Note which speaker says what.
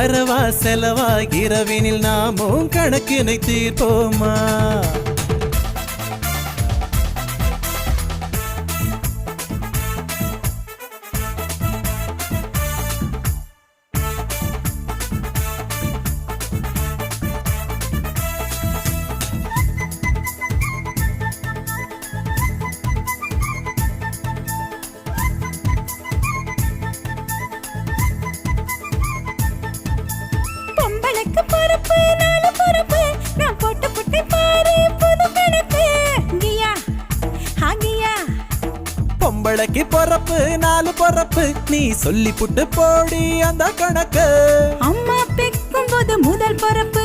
Speaker 1: வரவா செலவா இரவினில் நாமும் கணக்கினை தீர்ப்போமா?
Speaker 2: பொம்பளைக்கு பொறுப்பு நாலு பொறுப்பு நான் போட்டு புட்டை பாரு புது கணக்கு கியா ஹாகியா.
Speaker 1: பொம்பளைக்கு பொறப்பு நாலு பொறப்பு நீ சொல்லி புட்டு போடி அந்த கணக்கு.
Speaker 2: அம்மா பெக்கும் போது முதல் பொறுப்பு